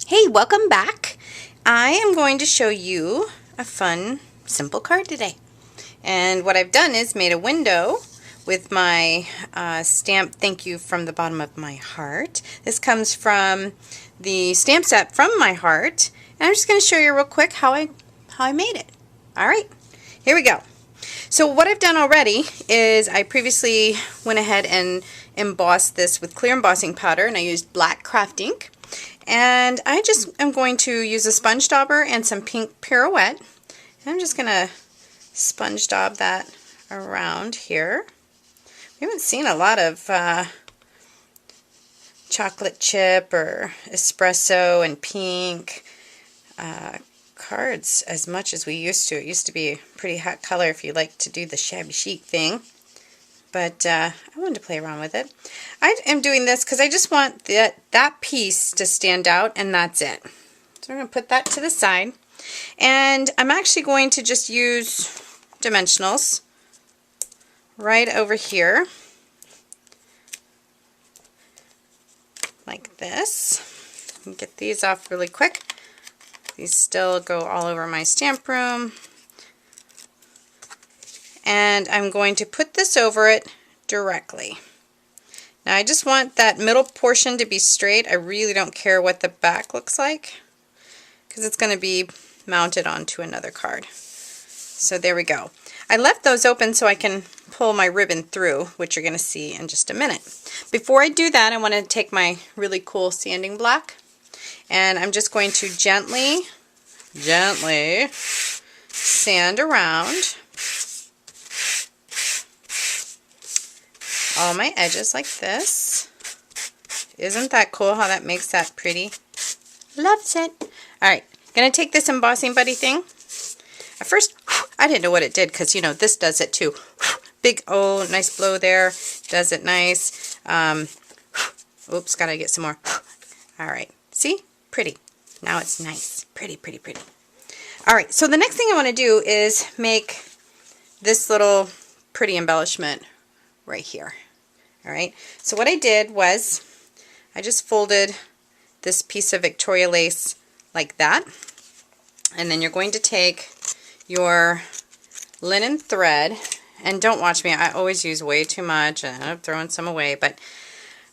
Hey, welcome back. I am going to show you a fun, simple card today. And what I've done is made a window with my stamp thank you from the bottom of my heart. This comes from the stamp set from my heart. And I'm just going to show you real quick how I made it. Alright, here we go. So what I've done already is I previously went ahead and embossed this with clear embossing powder, and I used black craft ink. And I just am going to use a sponge dauber and some pink pirouette. And I'm just going to sponge daub that around here. We haven't seen a lot of chocolate chip or espresso and pink cards as much as we used to. It used to be a pretty hot color if you like to do the shabby chic thing. But I wanted to play around with it. I am doing this because I just want that piece to stand out, and that's it. So I'm going to put that to the side. And I'm actually going to just use dimensionals right over here. Like this. Get these off really quick. These still go all over my stamp room. And I'm going to put this over it directly. Now I just want that middle portion to be straight. I really don't care what the back looks like because it's going to be mounted onto another card. So there we go. I left those open so I can pull my ribbon through, which you're going to see in just a minute. Before I do that, I want to take my really cool sanding block, and I'm just going to gently sand around all my edges like this. Isn't that cool how that makes that pretty? Loves it. Alright, gonna take this embossing buddy thing. At first, I didn't know what it did because, you know, this does it too. Big, oh, nice blow there. Does it nice. Oops, gotta get some more. Alright, see? Pretty. Now it's nice. Pretty, pretty, pretty. Alright, so the next thing I want to do is make this little pretty embellishment right here. Alright, so what I did was I just folded this piece of Victoria lace like that, and then you're going to take your linen thread, and don't watch me, I always use way too much and I'm throwing some away, but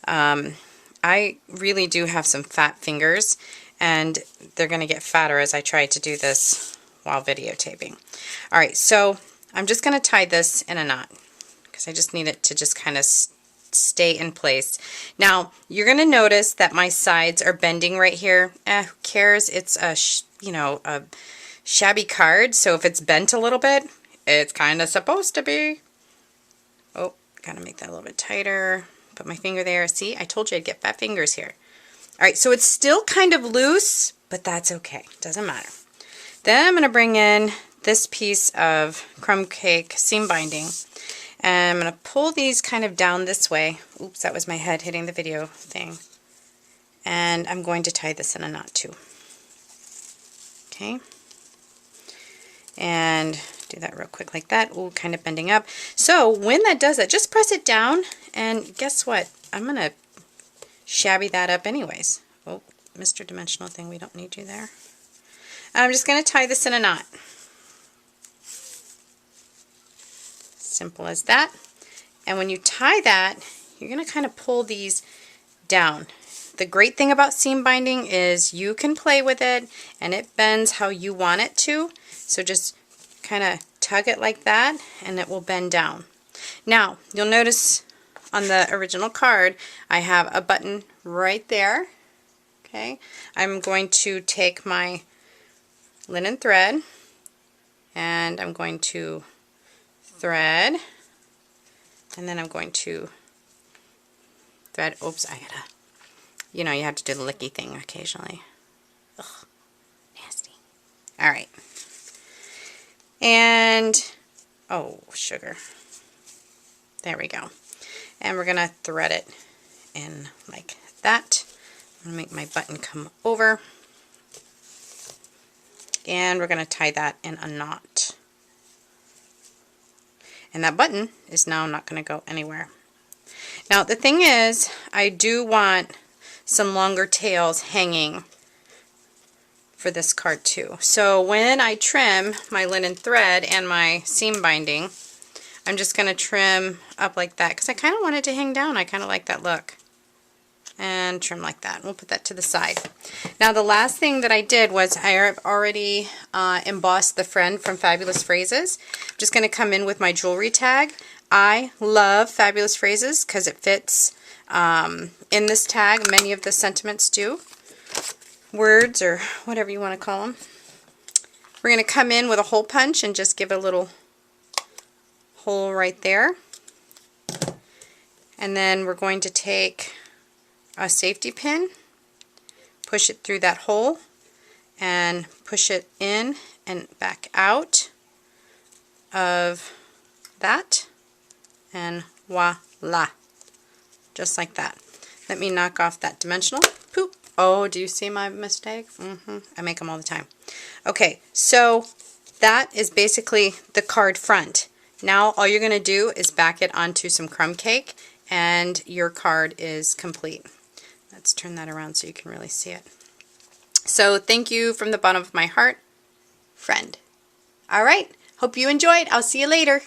I really do have some fat fingers, and they're going to get fatter as I try to do this while videotaping. Alright, so I'm just going to tie this in a knot because I just need it to just kind of stay in place. Now you're going to notice that my sides are bending right here. Who cares? It's a a shabby card, so if it's bent a little bit, it's kind of supposed to be. Oh, gotta make that a little bit tighter. Put my finger there. See, I told you I'd get fat fingers here. Alright, so it's still kind of loose, but that's okay. Doesn't matter. Then I'm going to bring in this piece of crumb cake seam binding, and I'm going to pull these kind of down this way. Oops, that was my head hitting the video thing. And I'm going to tie this in a knot too. Okay. And do that real quick like that. Ooh, kind of bending up. So when that does that, just press it down, and guess what? I'm going to shabby that up anyways. Oh, Mr. Dimensional thing, we don't need you there. I'm just going to tie this in a knot. Simple as that. And when you tie that, you're going to kind of pull these down. The great thing about seam binding is you can play with it and it bends how you want it to. So just kind of tug it like that and it will bend down. Now, you'll notice on the original card, I have a button right there. Okay, I'm going to take my linen thread and I'm going to thread, and then I'm going to thread. Oops, I gotta, you know, you have to do the licky thing occasionally. Ugh, nasty. Alright. And, oh, sugar. There we go. And we're gonna thread it in like that. I'm gonna make my button come over. And we're gonna tie that in a knot. And that button is now not going to go anywhere. Now the thing is, I do want some longer tails hanging for this card too. So when I trim my linen thread and my seam binding, I'm just going to trim up like that because I kind of want it to hang down. I kind of like that look. And trim like that. We'll put that to the side. Now the last thing that I did was I have already embossed the friend from Fabulous Phrases. I'm just going to come in with my jewelry tag. I love Fabulous Phrases because it fits in this tag. Many of the sentiments do. Words or whatever you want to call them. We're going to come in with a hole punch and just give it a little hole right there. And then we're going to take a safety pin, push it through that hole, and push it in and back out of that, and voila, just like that. Let me knock off that dimensional. Poop. Oh, do you see my mistake? I make them all the time. Okay, so that is basically the card front. Now all you're going to do is back it onto some crumb cake and your card is complete. Let's turn that around so you can really see it. So thank you from the bottom of my heart, friend. All right, hope you enjoyed. I'll see you later.